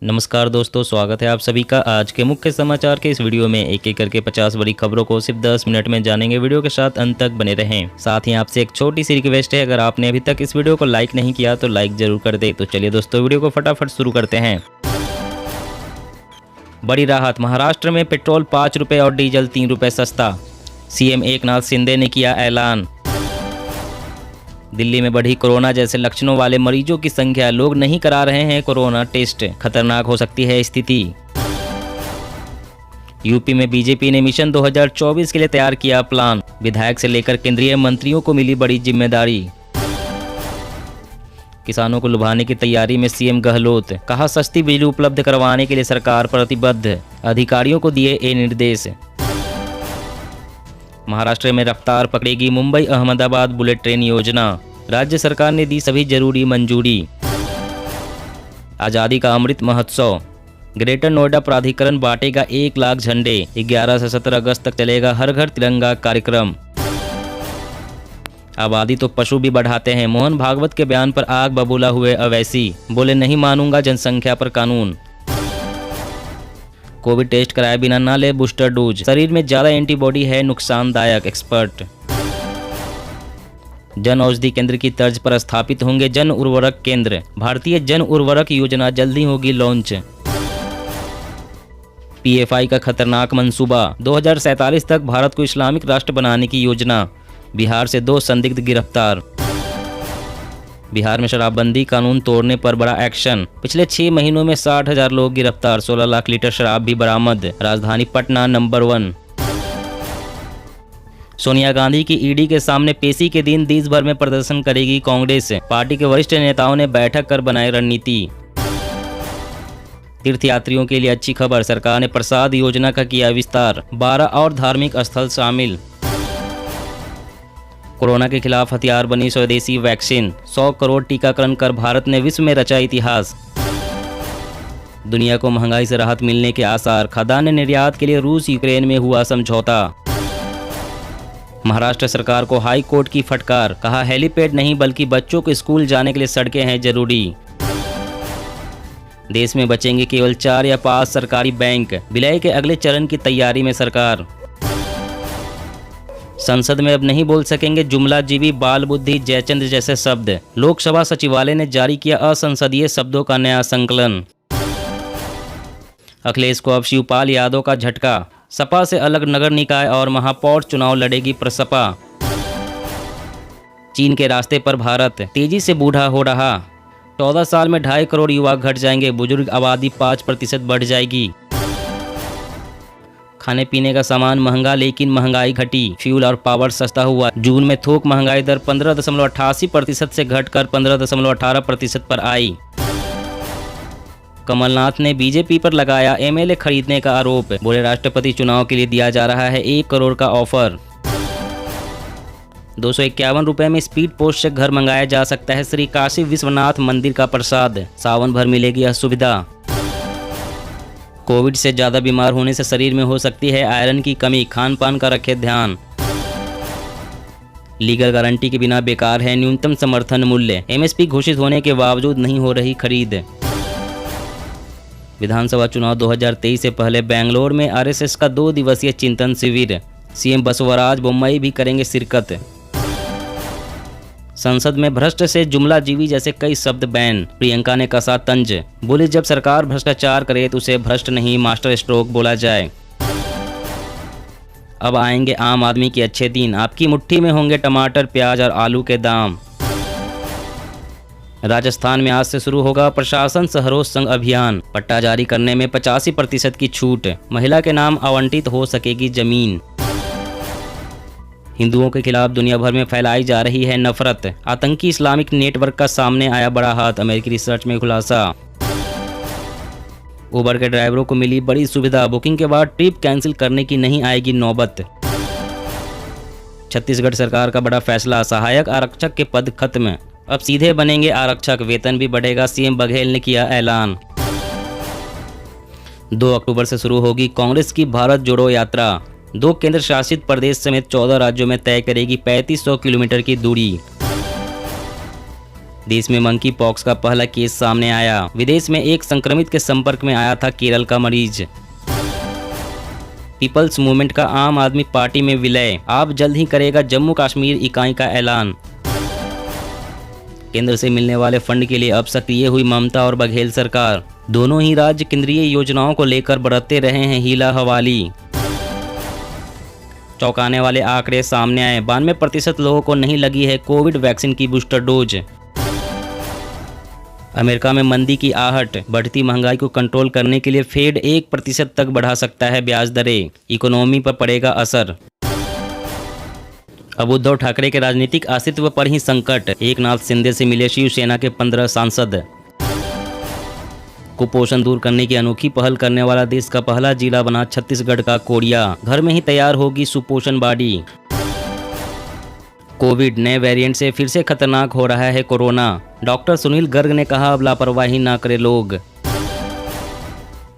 नमस्कार दोस्तों, स्वागत है आप सभी का आज के मुख्य समाचार के इस वीडियो में। एक एक करके 50 बड़ी खबरों को सिर्फ 10 मिनट में जानेंगे। वीडियो के साथ अंत तक बने रहें। साथ ही आपसे एक छोटी सी रिक्वेस्ट है, अगर आपने अभी तक इस वीडियो को लाइक नहीं किया तो लाइक जरूर कर दे। तो चलिए दोस्तों, वीडियो को फटाफट शुरू करते हैं। बड़ी राहत, महाराष्ट्र में पेट्रोल 5 रुपये और डीजल 3 रुपये सस्ता। सीएम एकनाथ शिंदे ने किया ऐलान। दिल्ली में बढ़ी कोरोना जैसे लक्षणों वाले मरीजों की संख्या, लोग नहीं करा रहे हैं कोरोना टेस्ट, खतरनाक हो सकती है स्थिति। यूपी में बीजेपी ने मिशन 2024 के लिए तैयार किया प्लान, विधायक से लेकर केंद्रीय मंत्रियों को मिली बड़ी जिम्मेदारी। किसानों को लुभाने की तैयारी में सीएम गहलोत, कहा सस्ती बिजली उपलब्ध करवाने के लिए सरकार प्रतिबद्ध, अधिकारियों को दिए ये निर्देश। महाराष्ट्र में रफ्तार पकड़ेगी मुंबई अहमदाबाद बुलेट ट्रेन योजना, राज्य सरकार ने दी सभी जरूरी मंजूरी। आज़ादी का अमृत महोत्सव, ग्रेटर नोएडा प्राधिकरण बांटेगा 1 लाख झंडे। 11 से 17 अगस्त तक चलेगा हर घर तिरंगा कार्यक्रम। आबादी तो पशु भी बढ़ाते हैं, मोहन भागवत के बयान पर आग बबूला हुए अवैसी, बोले नहीं मानूंगा जनसंख्या पर कानून। कोविड टेस्ट कराए बिना ना ले बूस्टर डोज, शरीर में ज्यादा एंटीबॉडी है नुकसानदायक, एक्सपर्ट। जन औषधि केंद्र की तर्ज पर स्थापित होंगे जन उर्वरक केंद्र, भारतीय जन उर्वरक योजना जल्दी होगी लॉन्च। पीएफआई का खतरनाक मंसूबा, 2047 तक भारत को इस्लामिक राष्ट्र बनाने की योजना, बिहार से 2 संदिग्ध गिरफ्तार। बिहार में शराबबंदी कानून तोड़ने पर बड़ा एक्शन, पिछले 6 महीनों में 60,000 लोग गिरफ्तार, 16 लाख लीटर शराब भी बरामद, राजधानी पटना नंबर 1। सोनिया गांधी की ईडी के सामने पेशी के दिन देश भर में प्रदर्शन करेगी कांग्रेस, पार्टी के वरिष्ठ नेताओं ने बैठक कर बनाई रणनीति। तीर्थयात्रियों के लिए अच्छी खबर, सरकार ने प्रसाद योजना का किया विस्तार, 12 और धार्मिक स्थल शामिल। कोरोना के खिलाफ हथियार बनी स्वदेशी वैक्सीन, 100 करोड़ टीकाकरण कर भारत ने विश्व में रचा इतिहास। दुनिया को महंगाई से राहत मिलने के आसार, खाद्यान्न निर्यात के लिए रूस यूक्रेन में हुआ समझौता। महाराष्ट्र सरकार को हाई कोर्ट की फटकार, कहा हेलीपैड नहीं बल्कि बच्चों को स्कूल जाने के लिए सड़कें हैं जरूरी। देश में बचेंगे केवल 4 या 5 सरकारी बैंक, विलय के अगले चरण की तैयारी में सरकार। संसद में अब नहीं बोल सकेंगे जुमला जीवी, बाल बुद्धि, जयचंद जैसे शब्द, लोकसभा सचिवालय ने जारी किया असंसदीय शब्दों का नया संकलन। अखिलेश को अब शिवपाल यादव का झटका, सपा से अलग नगर निकाय और महापौर चुनाव लड़ेगी प्रसपा। चीन के रास्ते पर भारत, तेजी से बूढ़ा हो रहा, 14 साल में 2.5 करोड़ युवा घट जाएंगे, बुजुर्ग आबादी 5% बढ़ जाएगी। खाने पीने का सामान महंगा लेकिन महंगाई घटी, फ्यूल और पावर सस्ता हुआ। जून में थोक महंगाई दर 15.88% से घटकर 15.18% पर आई। कमलनाथ ने बीजेपी पर लगाया एमएलए खरीदने का आरोप, बोले राष्ट्रपति चुनाव के लिए दिया जा रहा है 1 करोड़ का ऑफर। 251 रुपए में स्पीड पोस्ट से घर मंगाया जा सकता है श्री काशी विश्वनाथ मंदिर का प्रसाद, सावन भर मिलेगी यह सुविधा। कोविड से ज़्यादा बीमार होने से शरीर में हो सकती है आयरन की कमी, खान पान का रखें ध्यान। लीगल गारंटी के बिना बेकार है न्यूनतम समर्थन मूल्य, एमएसपी घोषित होने के बावजूद नहीं हो रही खरीद। विधानसभा चुनाव 2023 से पहले बेंगलोर में आरएसएस का 2 दिवसीय चिंतन शिविर, सीएम बसवराज बोम्मई भी करेंगे शिरकत। संसद में भ्रष्ट से जुमला जीवी जैसे कई शब्द बैन, प्रियंका ने कसा तंज, बोली जब सरकार भ्रष्टाचार करे तो उसे भ्रष्ट नहीं मास्टर स्ट्रोक बोला जाए। अब आएंगे आम आदमी के अच्छे दिन, आपकी मुट्ठी में होंगे टमाटर, प्याज और आलू के दाम। राजस्थान में आज से शुरू होगा प्रशासन सहरोज संघ अभियान, पट्टा जारी करने में 85% की छूट, महिला के नाम आवंटित हो सकेगी जमीन। हिंदुओं के खिलाफ दुनिया भर में फैलाई जा रही है नफरत, आतंकी इस्लामिक नेटवर्क का सामने आया बड़ा हाथ, अमेरिकी रिसर्च में खुलासा। उबर के ड्राइवरों को मिली बड़ी सुविधा, बुकिंग के बाद ट्रिप कैंसिल करने की नहीं आएगी नौबत। छत्तीसगढ़ सरकार का बड़ा फैसला, सहायक आरक्षक के पद खत्म, अब सीधे बनेंगे आरक्षक, वेतन भी बढ़ेगा, सीएम बघेल ने किया ऐलान। 2 अक्टूबर से शुरू होगी कांग्रेस की भारत जोड़ो यात्रा, 2 केंद्र शासित प्रदेश समेत 14 राज्यों में तय करेगी 3500 किलोमीटर की दूरी। देश में मंकी पॉक्स का पहला केस सामने आया। विदेश में एक संक्रमित के संपर्क में आया था केरल का मरीज। पीपल्स मूवमेंट का आम आदमी पार्टी में विलय, आप जल्द ही करेगा जम्मू कश्मीर इकाई का ऐलान। केंद्र से मिलने वाले फंड के लिए अब सक्रिय हुई ममता और बघेल सरकार। दोनों ही राज्य केंद्रीय योजनाओं को लेकर बरतते रहे हैं हीला हवाली। चौंकाने वाले आंकड़े सामने आए, 92% लोगों को नहीं लगी है कोविड वैक्सीन की बूस्टर डोज। अमेरिका में मंदी की आहट, बढ़ती महंगाई को कंट्रोल करने के लिए फेड 1% तक बढ़ा सकता है ब्याज दरें, इकोनॉमी पर पड़ेगा असर। अब उद्धव ठाकरे के राजनीतिक अस्तित्व पर ही संकट, एकनाथ शिंदे से मिले शिवसेना के 15 सांसद। कुपोषण दूर करने की अनोखी पहल करने वाला देश का पहला जिला बना छत्तीसगढ़ का कोरिया, घर में ही तैयार होगी सुपोषण बाड़ी। कोविड नए वेरिएंट से फिर से खतरनाक हो रहा है कोरोना, डॉक्टर सुनील गर्ग ने कहा अब लापरवाही ना करे लोग।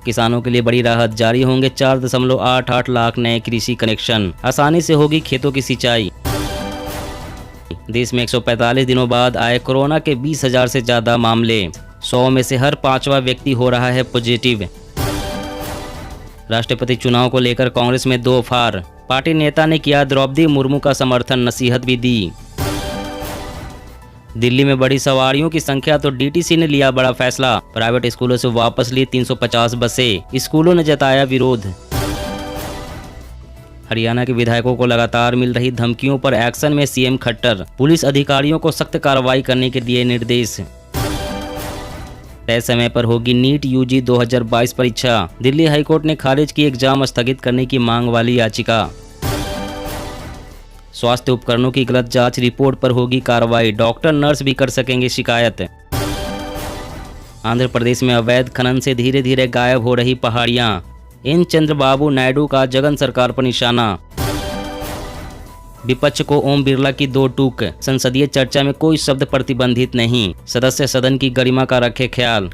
किसानों के लिए बड़ी राहत, जारी होंगे 4.88 लाख नए कृषि कनेक्शन, आसानी से होगी खेतों की सिंचाई। देश में 145 दिनों बाद आए कोरोना के 20,000 से ज्यादा मामले, 100 में से हर 5वां व्यक्ति हो रहा है पॉजिटिव। राष्ट्रपति चुनाव को लेकर कांग्रेस में दो फार, पार्टी नेता ने किया द्रौपदी मुर्मू का समर्थन, नसीहत भी दी। दिल्ली में बढ़ी सवारियों की संख्या तो डीटीसी ने लिया बड़ा फैसला, प्राइवेट स्कूलों से वापस ली 350 बसें, स्कूलों ने जताया विरोध। हरियाणा के विधायकों को लगातार मिल रही धमकियों पर एक्शन में सीएम खट्टर, पुलिस अधिकारियों को सख्त कार्रवाई करने के दिए निर्देश। तय समय पर होगी नीट यूजी 2022 परीक्षा, दिल्ली हाईकोर्ट ने खारिज की एग्जाम स्थगित करने की मांग वाली याचिका। स्वास्थ्य उपकरणों की गलत जांच रिपोर्ट पर होगी कार्रवाई, डॉक्टर नर्स भी कर सकेंगे शिकायत। आंध्र प्रदेश में अवैध खनन से धीरे धीरे गायब हो रही पहाड़ियां, एन चंद्रबाबू नायडू का जगन सरकार पर निशाना। विपक्ष को ओम बिरला की दो टूक, संसदीय चर्चा में कोई शब्द प्रतिबंधित नहीं, सदस्य सदन की गरिमा का रखे ख्याल।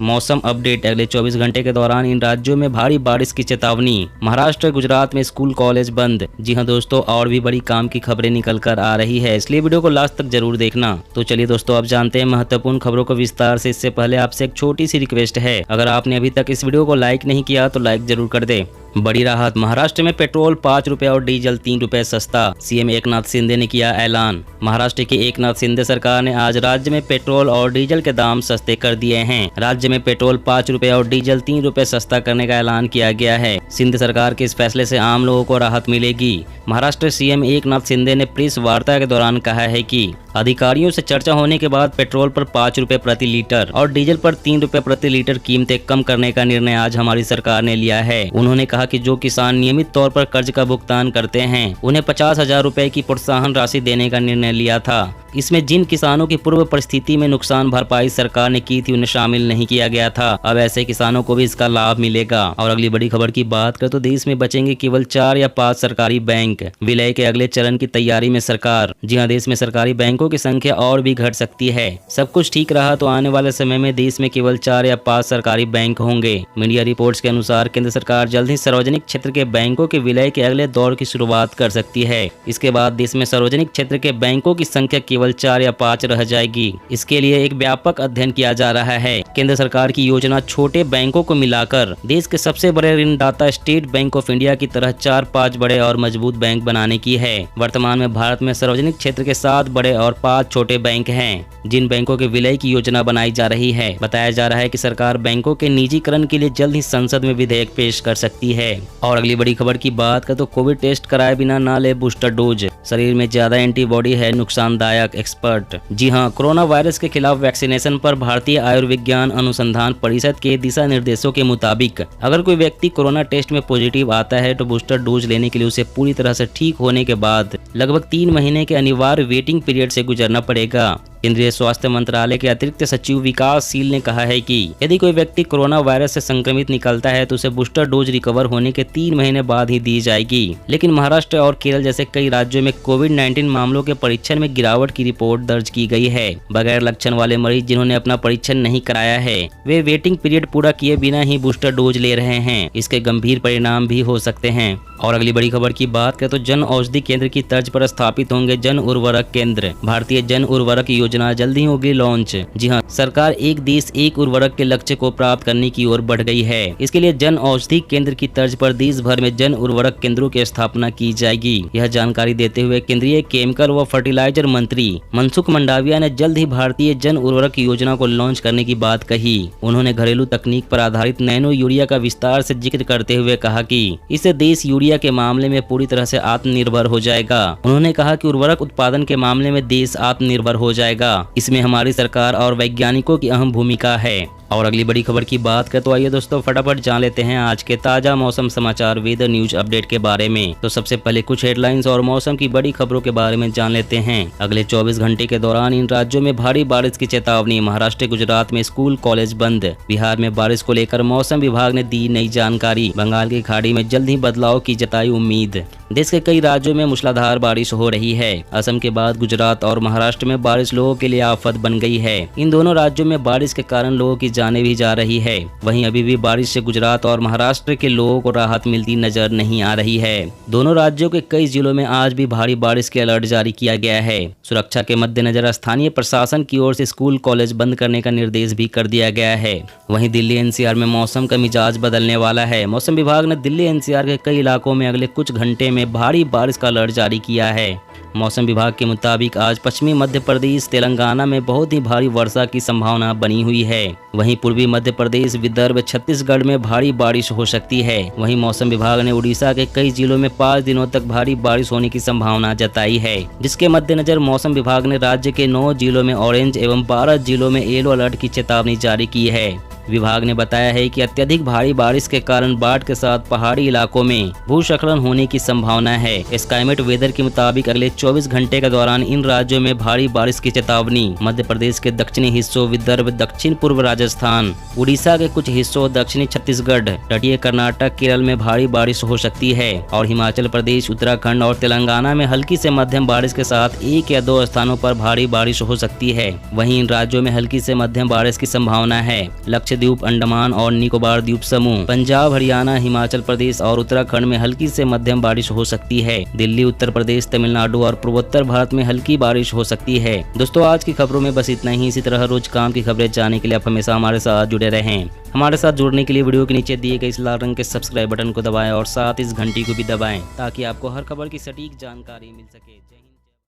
मौसम अपडेट, अगले 24 घंटे के दौरान इन राज्यों में भारी बारिश की चेतावनी, महाराष्ट्र गुजरात में स्कूल कॉलेज बंद। जी हां दोस्तों, और भी बड़ी काम की खबरें निकल कर आ रही है, इसलिए वीडियो को लास्ट तक जरूर देखना। तो चलिए दोस्तों, अब जानते हैं महत्वपूर्ण खबरों को विस्तार से। इससे पहले आपसे एक छोटी सी रिक्वेस्ट है, अगर आपने अभी तक इस वीडियो को लाइक नहीं किया तो लाइक जरूर कर दे। बड़ी राहत, महाराष्ट्र में पेट्रोल 5 रुपए और डीजल 3 रुपए सस्ता, सीएम एकनाथ शिंदे ने किया ऐलान। महाराष्ट्र की एकनाथ शिंदे सरकार ने आज राज्य में पेट्रोल और डीजल के दाम सस्ते कर दिए हैं। राज्य में पेट्रोल 5 रुपए और डीजल 3 रुपए सस्ता करने का ऐलान किया गया है। शिंदे सरकार के इस फैसले से आम लोगों को राहत मिलेगी। महाराष्ट्र सीएम एकनाथ शिंदे ने प्रेस वार्ता के दौरान कहा है कि अधिकारियों से चर्चा होने के बाद पेट्रोल पर 5 रुपए प्रति लीटर और डीजल पर 3 रुपए प्रति लीटर कीमतें कम करने का निर्णय आज हमारी सरकार ने लिया है। उन्होंने कहा कि जो किसान नियमित तौर पर कर्ज का भुगतान करते हैं, उन्हें 50,000 रुपए की प्रोत्साहन राशि देने का निर्णय लिया था। इसमें जिन किसानों की पूर्व परिस्थिति में नुकसान भरपाई सरकार ने की थी, उन्हें शामिल नहीं किया गया था। अब ऐसे किसानों को भी इसका लाभ मिलेगा। और अगली बड़ी खबर की बात करें तो देश में बचेंगे केवल 4 या 5 सरकारी बैंक, विलय के अगले चरण की तैयारी में सरकार। जी हां, देश में सरकारी बैंकों की संख्या और भी घट सकती है। सब कुछ ठीक रहा तो आने वाले समय में देश में केवल 4 या 5 सरकारी बैंक होंगे। मीडिया रिपोर्ट्स के अनुसार केंद्र सरकार जल्द ही सार्वजनिक क्षेत्र के बैंकों के विलय के अगले दौर की शुरुआत कर सकती है। इसके बाद देश में सार्वजनिक क्षेत्र के बैंकों की संख्या केवल 4 या 5 रह जाएगी। इसके लिए एक व्यापक अध्ययन किया जा रहा है। केंद्र सरकार की योजना छोटे बैंकों को मिलाकर देश के सबसे बड़े ऋणदाता स्टेट बैंक ऑफ इंडिया की तरह 4-5 बड़े और मजबूत बैंक बनाने की है। वर्तमान में भारत में सार्वजनिक क्षेत्र के 7 बड़े और 5 छोटे बैंक हैं, जिन बैंकों के विलय की योजना बनाई जा रही है। बताया जा रहा है कि सरकार बैंकों के निजीकरण के लिए जल्द ही संसद में विधेयक पेश कर सकती है। और अगली बड़ी खबर की बात करें तो कोविड टेस्ट कराए बिना ना ले बूस्टर डोज, शरीर में ज्यादा एंटीबॉडी है नुकसानदायक, एक्सपर्ट। जी हां, कोरोना वायरस के खिलाफ वैक्सीनेशन पर भारतीय आयुर्विज्ञान अनुसंधान परिषद के दिशा निर्देशों के मुताबिक अगर कोई व्यक्ति कोरोना टेस्ट में पॉजिटिव आता है तो बूस्टर डोज लेने के लिए उसे पूरी तरह से ठीक होने के बाद लगभग 3 महीने के अनिवार्य वेटिंग पीरियड से गुजरना पड़ेगा। केंद्रीय स्वास्थ्य मंत्रालय के अतिरिक्त सचिव विकास सील ने कहा है कि यदि कोई व्यक्ति कोरोना वायरस से संक्रमित निकलता है तो उसे बूस्टर डोज रिकवर होने के 3 महीने बाद ही दी जाएगी। लेकिन महाराष्ट्र और केरल जैसे कई राज्यों में कोविड-19 मामलों के परीक्षण में गिरावट की रिपोर्ट दर्ज की गई है। बगैर लक्षण वाले मरीज जिन्होंने अपना परीक्षण नहीं कराया है वे वेटिंग पीरियड पूरा किए बिना ही बूस्टर डोज ले रहे हैं। इसके गंभीर परिणाम भी हो सकते हैं। और अगली बड़ी खबर की बात करें तो जन औषधि केंद्र की तर्ज पर स्थापित होंगे जन उर्वरक केंद्र। भारतीय जन उर्वरक योजना जल्द ही होगी लॉन्च। जी हां, सरकार एक देश एक उर्वरक के लक्ष्य को प्राप्त करने की ओर बढ़ गई है। इसके लिए जन औषधि केंद्र की तर्ज पर देश भर में जन उर्वरक केंद्रों की स्थापना की जाएगी। यह जानकारी देते हुए केंद्रीय केमिकल व फर्टिलाइजर मंत्री मनसुख मंडाविया ने जल्द ही भारतीय जन उर्वरक योजना को लॉन्च करने की बात कही। उन्होंने घरेलू तकनीक पर आधारित नैनो यूरिया का विस्तार से जिक्र करते हुए कहा कि इससे देश यूरिया के मामले में पूरी तरह से आत्मनिर्भर हो जाएगा। उन्होंने कहा कि उर्वरक उत्पादन के मामले में देश आत्मनिर्भर हो जाएगा। इसमें हमारी सरकार और वैज्ञानिकों की अहम भूमिका है। और अगली बड़ी खबर की बात करें तो आइए दोस्तों फटाफट जान लेते हैं आज के ताजा मौसम समाचार वेदर न्यूज अपडेट के बारे में। तो सबसे पहले कुछ हेडलाइंस और मौसम की बड़ी खबरों के बारे में जान लेते हैं। अगले 24 घंटे के दौरान इन राज्यों में भारी बारिश की चेतावनी। महाराष्ट्र गुजरात में स्कूल कॉलेज बंद। बिहार में बारिश को लेकर मौसम विभाग ने दी नई जानकारी। बंगाल की खाड़ी में जल्द ही बदलाव की जताई उम्मीद। देश के कई राज्यों में मूसलाधार बारिश हो रही है। असम के बाद गुजरात और महाराष्ट्र में बारिश लोगों के लिए आफत बन गई है। इन दोनों राज्यों में बारिश के कारण लोगों की जानें भी जा रही है। वहीं अभी भी बारिश से गुजरात और महाराष्ट्र के लोगों को राहत मिलती नजर नहीं आ रही है। दोनों राज्यों के कई जिलों में आज भी भारी बारिश के अलर्ट जारी किया गया है। सुरक्षा के मद्देनजर स्थानीय प्रशासन की ओर से स्कूल कॉलेज बंद करने का निर्देश भी कर दिया गया है। वहीं दिल्ली एनसीआर में मौसम का मिजाज बदलने वाला है। मौसम विभाग ने दिल्ली एनसीआर के कई इलाकों में अगले कुछ घंटे में भारी बारिश का अलर्ट जारी किया है। मौसम विभाग के मुताबिक आज पश्चिमी मध्य प्रदेश तेलंगाना में बहुत ही भारी वर्षा की संभावना बनी हुई है। वहीं पूर्वी मध्य प्रदेश विदर्भ छत्तीसगढ़ में भारी बारिश हो सकती है। वहीं मौसम विभाग ने उड़ीसा के कई जिलों में 5 दिनों तक भारी बारिश होने की संभावना जताई है, जिसके मद्देनजर मौसम विभाग ने राज्य के 9 जिलों में ऑरेंज एवं 12 जिलों में येलो अलर्ट की चेतावनी जारी की है। विभाग ने बताया है कि अत्यधिक भारी बारिश के कारण बाढ़ के साथ पहाड़ी इलाकों में भूस्खलन होने की संभावना है। स्काईमेट वेदर के मुताबिक अगले 24 घंटे के दौरान इन राज्यों में भारी बारिश की चेतावनी। मध्य प्रदेश के दक्षिणी हिस्सों, विदर्भ, दक्षिण पूर्व राजस्थान, उड़ीसा के कुछ हिस्सों, दक्षिणी छत्तीसगढ़, तटीय कर्नाटक, केरल में भारी बारिश हो सकती है और हिमाचल प्रदेश, उत्तराखंड और तेलंगाना में हल्की से मध्यम बारिश के साथ 1 या 2 स्थानों पर भारी बारिश हो सकती है। वहीं इन राज्यों में हल्की से मध्यम बारिश की संभावना है। लक्षद्वीप, अंडमान और निकोबार द्वीप समूह, पंजाब, हरियाणा, हिमाचल प्रदेश और उत्तराखंड में हल्की से मध्यम बारिश हो सकती है। दिल्ली, उत्तर प्रदेश, तमिलनाडु और पूर्वोत्तर भारत में हल्की बारिश हो सकती है। दोस्तों आज की खबरों में बस इतना ही। इसी तरह रोज काम की खबरें जानने के लिए आप हमेशा हमारे साथ जुड़े रहें। हमारे साथ जुड़ने के लिए वीडियो के नीचे दिए गए इस लाल रंग के सब्सक्राइब बटन को दबाएं और साथ इस घंटी को भी दबाएं ताकि आपको हर खबर की सटीक जानकारी मिल सके।